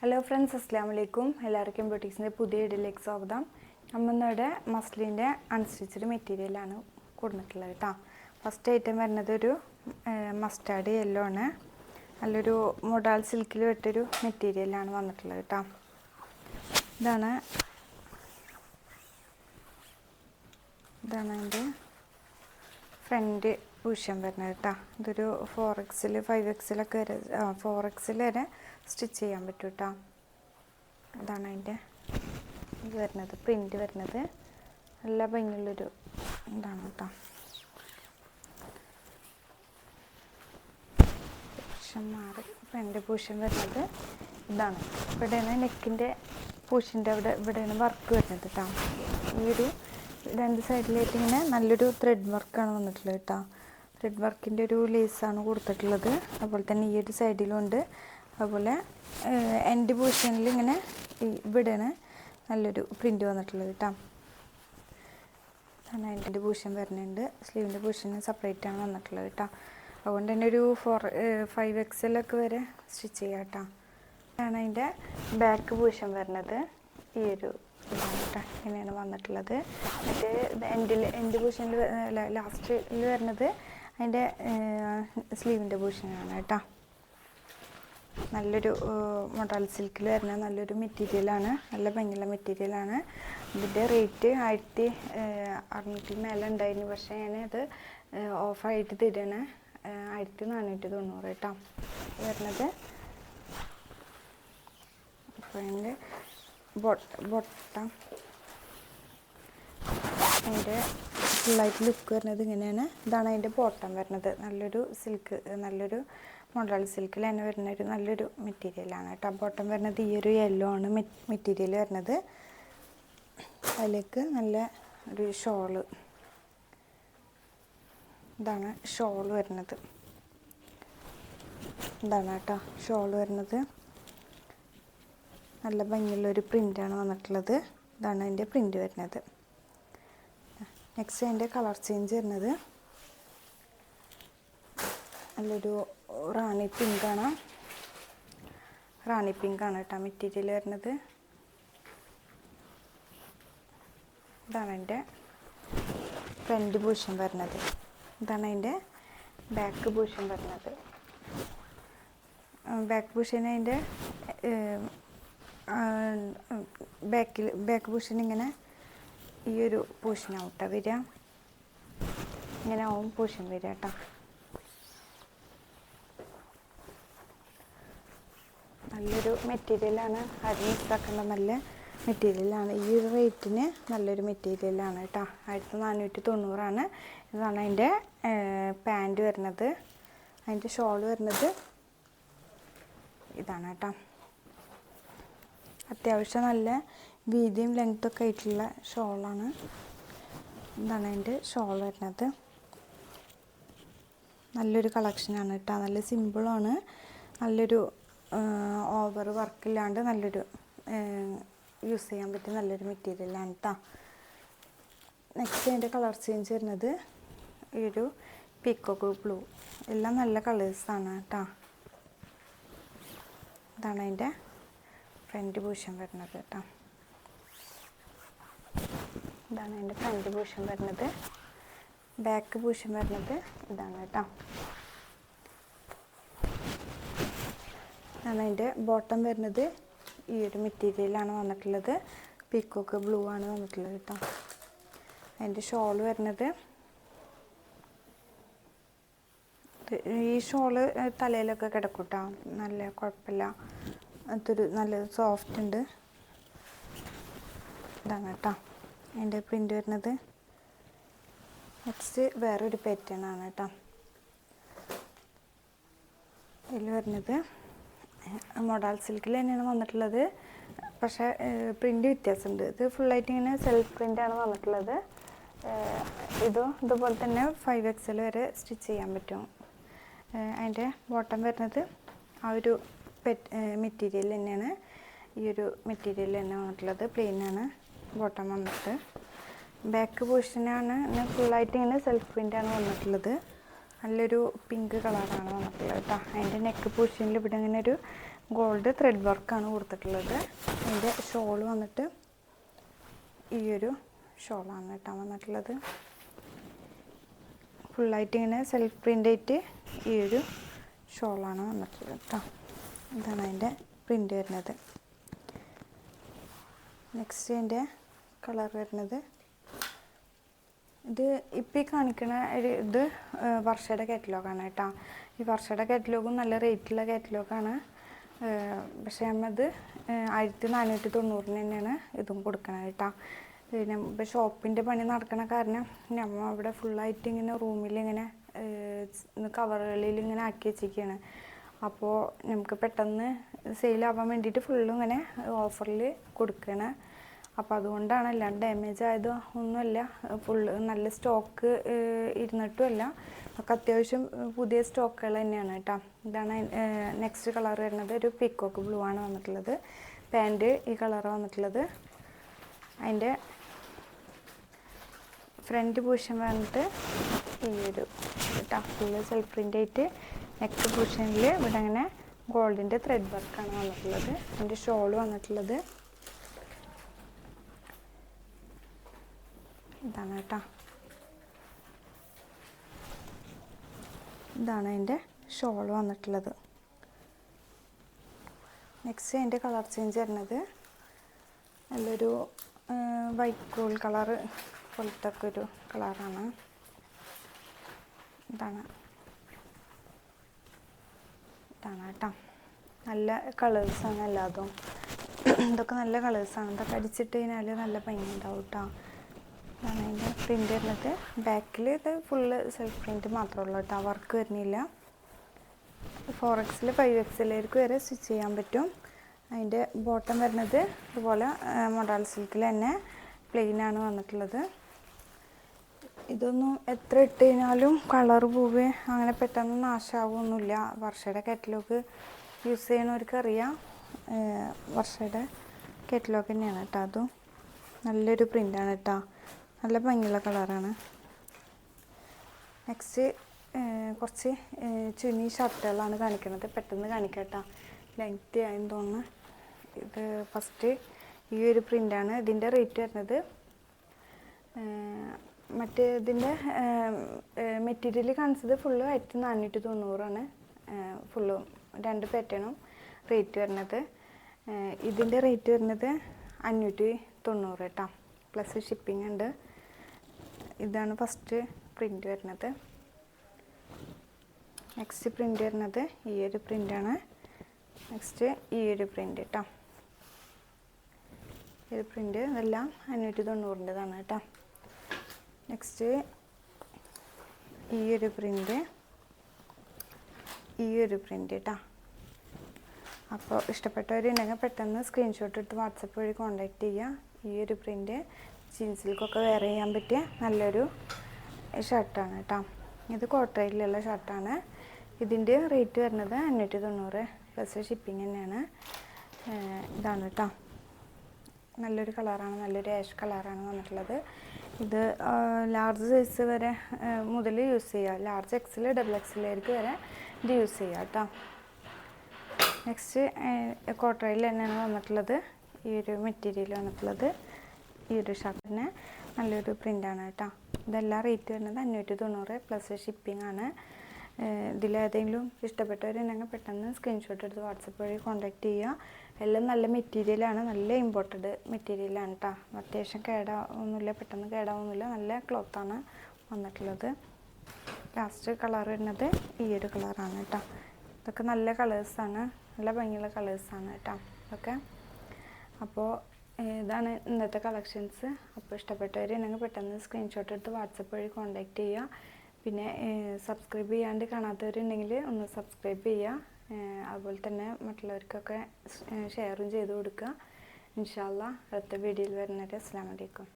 Hello friends, അസ്സലാമു അലൈക്കും. എല്ലാവർക്കും ബൊട്ടീക്സിൻ്റെ പുതിയ വീഡിയോയിലേക്ക് സ്വാഗതം. നമ്മളിവിടെ മസ്ലിൻ്റെ അൺസ്റ്റിച്ചഡ് മെറ്റീരിയലാണ് കൊടുത്തിട്ടുള്ളത് കേട്ടോ. ഫസ്റ്റ് ഐറ്റം വരുന്നത് ഒരു മസ്റ്റാർഡ് യെല്ലോ ആണ്. നല്ലൊരു മൊഡാൾ സിൽക്കിൽ വിട്ടൊരു മെറ്റീരിയലാണ് വന്നിട്ടുള്ളത് കേട്ടോ. ഇതാണ് അതിൻ്റെ ഫ്രണ്ട് പൂഷൻ വരുന്നത് കേട്ടോ. ഇതൊരു 4XL 5XL ഒക്കെ വരെ 4XL വരെ സ്റ്റിച്ച് ചെയ്യാൻ പറ്റും കേട്ടോ. അതാണ് അതിൻ്റെ ഇത് വരുന്നത്, പ്രിൻ്റ് വരുന്നത്. നല്ല ഭംഗിയുള്ളൊരു ഇതാണ് കേട്ടോ. മാറി ഫ്രണ്ട് പൂഷൻ വരുന്നത് ഇതാണ്. ഇവിടെയാണ് നെക്കിൻ്റെ പൂഷിൻ്റെ ഇവിടെയാണ് വർക്ക് വരുന്നത് കേട്ടോ. ഈ ഒരു രണ്ട് സൈഡിലായിട്ട് ഇങ്ങനെ നല്ലൊരു ത്രെഡ് വർക്കാണ് വന്നിട്ടുള്ളത് കേട്ടോ. ത്രെഡ് വർക്കിൻ്റെ ഒരു ലേസാണ് കൊടുത്തിട്ടുള്ളത്. അതുപോലെ തന്നെ ഈ ഒരു സൈഡിലുണ്ട്. അതുപോലെ എൻഡ് പോർഷനിൽ ഇങ്ങനെ ഇവിടെയാണ് നല്ലൊരു പ്രിൻ്റ് വന്നിട്ടുള്ളത് കേട്ടോ. എൻ്റെ പോർഷൻ വരുന്നുണ്ട്. സ്ലീവിൻ്റെ പോർഷൻ സെപ്പറേറ്റ് ആണ് വന്നിട്ടുള്ളത് കേട്ടോ. അതുകൊണ്ട് തന്നെ ഒരു 5XL ഒക്കെ വരെ സ്റ്റിച്ച് ചെയ്യാം കേട്ടോ. ഇതാണ് അതിൻ്റെ ബാക്ക് പോർഷൻ വരുന്നത്. ഈ ഒരു ഇതാണ് കേട്ടോ, ഇങ്ങനെയാണ് വന്നിട്ടുള്ളത്. മറ്റേ എൻഡ് പോർഷനിൽ ലാസ്റ്റിൽ വരുന്നത് അതിൻ്റെ സ്ലീവിൻ്റെ പോർഷനാണ് കേട്ടോ. നല്ലൊരു മൊഡാൾ സിൽക്കിൽ വരുന്ന നല്ലൊരു മെറ്റീരിയലാണ്. നല്ല ഭംഗിയുള്ള മെറ്റീരിയലാണ്. ഇതിൻ്റെ റേറ്റ് 1600 മേലെ ഉണ്ടായിരുന്നു. പക്ഷേ ഞാനത് ഓഫായിട്ട് തരുകയാണ്. 1490 കേട്ടോ വരുന്നത്. അപ്പോൾ അതിൻ്റെ ബൊട്ടം അതിൻ്റെ ഫുള്ളായിട്ട് ലുക്ക് വരുന്നത് ഇങ്ങനെയാണ്. ഇതാണ് അതിൻ്റെ ബോട്ടം വരുന്നത്. നല്ലൊരു സിൽക്ക്, നല്ലൊരു മൊഡാൾ സിൽക്കിൽ തന്നെ വരുന്ന ഒരു നല്ലൊരു മെറ്റീരിയലാണ് കേട്ടോ. ബോട്ടം വരുന്നത് ഈ ഒരു യെല്ലോ ആണ് മെറ്റീരിയൽ വരുന്നത്. അതിലേക്ക് നല്ല ഒരു ഷോള്, ഇതാണ് ഷോള് വരുന്നത്. ഇതാണ് കേട്ടോ ഷോള് വരുന്നത്. നല്ല ഭംഗിയുള്ളൊരു പ്രിൻ്റാണ് വന്നിട്ടുള്ളത്. ഇതാണ് അതിൻ്റെ പ്രിൻ്റ് വരുന്നത്. നെക്സ്റ്റ് അതിൻ്റെ കളർ ചേഞ്ച് വരുന്നത് നല്ലൊരു റാണി പിങ്കാണ്. റാണി പിങ്കാണ് കേട്ടോ മെറ്റീരിയൽ വരുന്നത്. ഇതാണ് അതിൻ്റെ ഫ്രണ്ട് പോർഷൻ വരുന്നത്. ഇതാണ് അതിൻ്റെ ബാക്ക് പോർഷൻ വരുന്നത്. ബാക്ക് പോർഷൻ അതിൻ്റെ ബാക്ക് പോർഷൻ ഇങ്ങനെ ഈ ഒരു പോർഷനാവും കേട്ടോ വരിക. ഇങ്ങനെ ആവും പോർഷൻ വരിക കേട്ടോ. നല്ലൊരു മെറ്റീരിയലാണ്. അത് മിസ്സാക്കേണ്ട നല്ല മെറ്റീരിയലാണ്. ഈ ഒരു റേറ്റിന് നല്ലൊരു മെറ്റീരിയലാണ് കേട്ടോ. 1490 ഇതാണ് അതിൻ്റെ പാൻറ്റ് വരുന്നത്. അതിൻ്റെ ഷോൾ വരുന്നത് ഇതാണ് കേട്ടോ. അത്യാവശ്യം നല്ല വീതിയും ലെങ്ത്തൊക്കെ ആയിട്ടുള്ള ഷോളാണ്. ഇതാണ് അതിൻ്റെ ഷോൾ വരുന്നത്. നല്ലൊരു കളക്ഷനാണ് കേട്ടോ. നല്ല സിമ്പിളാണ്. നല്ലൊരു ഓവർ വർക്കില്ലാണ്ട് നല്ലൊരു യൂസ് ചെയ്യാൻ പറ്റിയ നല്ലൊരു മെറ്റീരിയലാണ് കേട്ടോ. നെക്സ്റ്റ് അതിൻ്റെ കളർ ചേഞ്ച് വരുന്നത് ഈ ഒരു പീക്കോക്ക് ബ്ലൂ. എല്ലാം നല്ല കളേഴ്സാണ് കേട്ടോ. ഇതാണ് അതിൻ്റെ ഫ്രണ്ട് പോർഷൻ വരുന്നത് കേട്ടോ. ഇതാണ് അതിൻ്റെ ഫ്രണ്ട് പോർഷൻ വരുന്നത്. ബാക്ക് പോർഷൻ വരുന്നത് ഇതാണ് കേട്ടോ. ഇതാണ് അതിൻ്റെ ബോട്ടം വരുന്നത്. ഈ ഒരു മെറ്റീരിയലാണ് വന്നിട്ടുള്ളത്. പീക്കോക്ക് ബ്ലൂ ആണ് വന്നിട്ടുള്ളത് കേട്ടോ. അതിൻ്റെ ഷോള് വരുന്നത് ഈ ഷോള് തലയിലൊക്കെ കിടക്കും കേട്ടോ. നല്ല കുഴപ്പമില്ല. അതൊരു നല്ല സോഫ്റ്റ് ഉണ്ട്. ഇതാണ് കേട്ടോ അതിൻ്റെ പ്രിൻ്റ് വരുന്നത്. നെക്സ്റ്റ് വേറൊരു പാറ്റേൺ ആണ് കേട്ടോ. ഇതിൽ വരുന്നത് മൊഡാൾ സിൽക്കിൽ തന്നെയാണ് വന്നിട്ടുള്ളത്. പക്ഷേ പ്രിൻ്റ് വ്യത്യാസമുണ്ട്. ഇത് ഫുള്ളായിട്ട് ഇങ്ങനെ സെൽഫ് പ്രിൻ്റാണ് വന്നിട്ടുള്ളത്. ഇതുപോലെ തന്നെ 5XL വരെ സ്റ്റിച്ച് ചെയ്യാൻ പറ്റും. അതിൻ്റെ ബോട്ടം വരുന്നത് ആ ഒരു മെറ്റീരിയൽ തന്നെയാണ്. ഈ ഒരു മെറ്റീരിയൽ തന്നെ വന്നിട്ടുള്ളത്. പ്ലെയിനാണ് ബോട്ടം വന്നിട്ട്. ബാക്ക് പോർഷനാണ് ഫുള്ളായിട്ട് ഇങ്ങനെ സെൽഫ് പ്രിൻ്റാണ് വന്നിട്ടുള്ളത്. നല്ലൊരു പിങ്ക് കളറാണ് വന്നിട്ടുള്ളത് കേട്ടോ. അതിൻ്റെ നെക്ക് പോർഷനിൽ ഇവിടെ ഇങ്ങനെ ഒരു ഗോൾഡ് ത്രെഡ് വർക്കാണ് കൊടുത്തിട്ടുള്ളത്. അതിൻ്റെ ഷോൾ വന്നിട്ട് ഈ ഒരു ഷോളാണ് കേട്ടോ വന്നിട്ടുള്ളത്. ഫുള്ളായിട്ട് ഇങ്ങനെ സെൽഫ് പ്രിൻ്റ് ആയിട്ട് ഈ ഒരു ഷോളാണ് വന്നിട്ടുള്ളത് കേട്ടോ. ഇതാണ് അതിൻ്റെ പ്രിൻ്റ് വരുന്നത്. നെക്സ്റ്റ് അതിൻ്റെ കളർ വരുന്നത് ഇത് ഇപ്പം ഈ കാണിക്കുന്ന ഒരു ഇത് വർഷയുടെ കാറ്റലോഗാണ് കേട്ടോ. ഈ വർഷയുടെ കാറ്റലോഗും നല്ല റേറ്റുള്ള കാറ്റലോഗാണ്. പക്ഷേ നമ്മത് 1490 തന്നെയാണ് ഇതും കൊടുക്കണത് കേട്ടോ. പിന്നെ ഇപ്പോൾ ഷോപ്പിൻ്റെ പണി നടക്കണ കാരണം നമ്മൾ അവിടെ ഫുള്ളായിട്ട് ഇങ്ങനെ റൂമിലിങ്ങനെ കവറുകളിൽ ഇങ്ങനെ ആക്കി വെച്ചിരിക്കുകയാണ്. അപ്പോൾ നമുക്ക് പെട്ടെന്ന് സെയിലാവാൻ വേണ്ടിയിട്ട് ഫുള്ളും ഇങ്ങനെ ഓഫറിൽ കൊടുക്കുകയാണ്. അപ്പോൾ അതുകൊണ്ടാണ്, അല്ലാണ്ട് ഡാമേജ് ആയത് ഒന്നുമല്ല. ഫുള്ള് നല്ല സ്റ്റോക്ക് ഇരുന്നിട്ടുമല്ല, ഒക്കെ അത്യാവശ്യം പുതിയ സ്റ്റോക്കുകൾ തന്നെയാണ് കേട്ടോ. ഇതാണ് നെക്സ്റ്റ് കളർ വരുന്നത്. ഒരു പീക്കോക്ക് ബ്ലൂ ആണ് വന്നിട്ടുള്ളത്. പാൻറ്റ് ഈ കളറാണ് വന്നിട്ടുള്ളത്. അതിൻ്റെ ഫ്രണ്ട് പോർഷൻ വന്നിട്ട് ഈ ഒരു കേട്ടോ ഫുള്ള് സെൽഫ് പ്രിൻ്റ് ആയിട്ട് നെക്ക് പോർഷനിൽ ഇവിടെ അങ്ങനെ ഗോൾഡിൻ്റെ ത്രെഡ് വർക്കാണ് വന്നിട്ടുള്ളത്. അതിൻ്റെ ഷോൾ വന്നിട്ടുള്ളത് ഇതാണ് കേട്ടോ. ഇതാണ് അതിൻ്റെ ഷോൾ വന്നിട്ടുള്ളത്. നെക്സ്റ്റ് അതിൻ്റെ കളർ ചേഞ്ച് വരുന്നത് നല്ലൊരു വൈറ്റ് കൂൾ കളറ് പോലത്തെ ഒക്കെ ഒരു കളറാണ്. ഇതാണ് കേട്ടോ. നല്ല കളേഴ്സാണ് എല്ലാതും. ഇതൊക്കെ നല്ല കളേഴ്സാണ്. ഇതൊക്കെ അടിച്ചിട്ട് കഴിഞ്ഞാൽ നല്ല ഭംഗി ഉണ്ടാവും കേട്ടോ. ഇതാണ് അതിൻ്റെ പ്രിൻ്റ് വരുന്നത്. ബാക്കിൽ ഇത് ഫുള്ള് സെൽഫ് പ്രിൻ്റ് മാത്രമേ ഉള്ളൂ കേട്ടോ, വർക്ക് വരുന്നില്ല. 4X 5X വരെ സ്റ്റിച്ച് ചെയ്യാൻ പറ്റും. അതിൻ്റെ ബോട്ടം വരുന്നത് ഇതുപോലെ മൊഡാൾ സിൽക്കിൽ തന്നെ പ്ലെയിനാണ് വന്നിട്ടുള്ളത്. ഇതൊന്നും എത്ര ഇട്ട് കഴിഞ്ഞാലും കളർ പോവേ അങ്ങനെ പെട്ടെന്ന് നാശമാവുമൊന്നുമില്ല. വർഷയുടെ കാറ്റലോഗ് യൂസ് ചെയ്യണവർക്ക് അറിയാം. വർഷയുടെ കാറ്റലോഗ് തന്നെയാണ് കേട്ടോ. അതും നല്ലൊരു പ്രിൻ്റാണ് കേട്ടോ. നല്ല ഭംഗിയുള്ള കളറാണ്. നെക്സ്റ്റ് കുറച്ച് ചുനി ഷർട്ടുകളാണ് കാണിക്കുന്നത്. പെട്ടെന്ന് കാണിക്കാം കേട്ടോ, ലെങ്തി ആയെന്ന് തോന്നുന്നു. ഇത് ഫസ്റ്റ് ഈ ഒരു പ്രിൻ്റാണ്. ഇതിൻ്റെ റേറ്റ് വരുന്നത് മറ്റേ ഇതിൻ്റെ മെറ്റീരിയൽ കാണിച്ചത് ഫുള്ള് 1490 ഫുള്ളും 2 പാറ്റേണും റേറ്റ് വരുന്നത്. ഇതിൻ്റെ റേറ്റ് വരുന്നത് 590 കേട്ടോ, പ്ലസ് ഷിപ്പിംഗ് ഉണ്ട്. ഇതാണ് ഫസ്റ്റ് പ്രിൻ്റ് വരുന്നത്. നെക്സ്റ്റ് പ്രിൻ്റ് വരുന്നത് ഈ ഒരു പ്രിൻ്റാണ്. നെക്സ്റ്റ് ഈ ഒരു പ്രിൻ്റ് കേട്ടോ. ഈ ഒരു പ്രിൻ്റ് ഇതെല്ലാം 590ൻ്റെതാണ് കേട്ടോ. നെക്സ്റ്റ് ഈ ഒരു പ്രിൻ്റ് കേട്ടോ. അപ്പോൾ ഇഷ്ടപ്പെട്ടവരുണ്ടെങ്കിൽ പെട്ടെന്ന് സ്ക്രീൻഷോട്ട് എടുത്ത് വാട്സപ്പ് വഴി കോൺടാക്റ്റ് ചെയ്യുക. ഈ ഒരു പ്രിൻ്റ് ജീൻസിൽക്കൊക്കെ വെയർ ചെയ്യാൻ പറ്റിയ നല്ലൊരു ഷർട്ടാണ് കേട്ടോ. ഇത് കോട്ടയിലുള്ള ഷർട്ടാണ്. ഇതിൻ്റെ റേറ്റ് വരുന്നത് 590 പ്ലസ് ഷിപ്പിംഗ് തന്നെയാണ്. ഇതാണ് കേട്ടോ. നല്ലൊരു കളറാണ്, നല്ലൊരു ആഷ് കളറാണ് വന്നിട്ടുള്ളത്. ഇത് ലാർജ് സൈസ് വരെ മുതൽ യൂസ് ചെയ്യുക. ലാർജ് XL XXL വരെ ഇത് യൂസ് ചെയ്യുക കേട്ടോ. നെക്സ്റ്റ് കോട്ടയിൽ തന്നെയാണ് വന്നിട്ടുള്ളത്. ഈ ഒരു മെറ്റീരിയൽ വന്നിട്ടുള്ളത് ഈ ഒരു ഷർട്ടിന് നല്ലൊരു പ്രിൻ്റാണ് കേട്ടോ. ഇതെല്ലാം റേറ്റ് വരുന്നത് 590 പ്ലസ് ഷിപ്പിംഗ് ആണ്. ഇതിലേതെങ്കിലും ഇഷ്ടപ്പെട്ടവരുണ്ടെങ്കിൽ പെട്ടെന്ന് സ്ക്രീൻഷോട്ട് എടുത്ത് വാട്സപ്പ് വഴി കോൺടാക്റ്റ് ചെയ്യുക. എല്ലാം നല്ല മെറ്റീരിയലാണ്, നല്ല ഇമ്പോർട്ടഡ് മെറ്റീരിയലാണ് കേട്ടോ. അത്യാവശ്യം കേടാവൊന്നുമില്ല, പെട്ടെന്ന് കേടാവൊന്നുമില്ല, നല്ല ക്ലോത്താണ് വന്നിട്ടുള്ളത്. ലാസ്റ്റ് കളർ വരുന്നത് ഈ ഒരു കളറാണ് കേട്ടോ. ഇതൊക്കെ നല്ല കളേഴ്സാണ്, നല്ല ഭംഗിയുള്ള കളേഴ്സാണ് കേട്ടോ ഇതൊക്കെ. അപ്പോൾ ഇതാണ് ഇന്നത്തെ കളക്ഷൻസ്. അപ്പോൾ ഇഷ്ടപ്പെട്ടവരുണ്ടെങ്കിൽ പെട്ടെന്ന് സ്ക്രീൻഷോട്ട് എടുത്ത് വാട്സപ്പ് വഴി കോൺടാക്റ്റ് ചെയ്യുക. പിന്നെ സബ്സ്ക്രൈബ് ചെയ്യാണ്ട് കാണാത്തവരുണ്ടെങ്കിൽ ഒന്ന് സബ്സ്ക്രൈബ് ചെയ്യുക. അതുപോലെ തന്നെ മറ്റുള്ളവർക്കൊക്കെ ഷെയറും ചെയ്ത് കൊടുക്കുക. ഇൻഷാ അല്ലാഹ് അടുത്ത വീഡിയോയിൽ വരുന്നത്. അസ്സലാമു അലൈക്കും.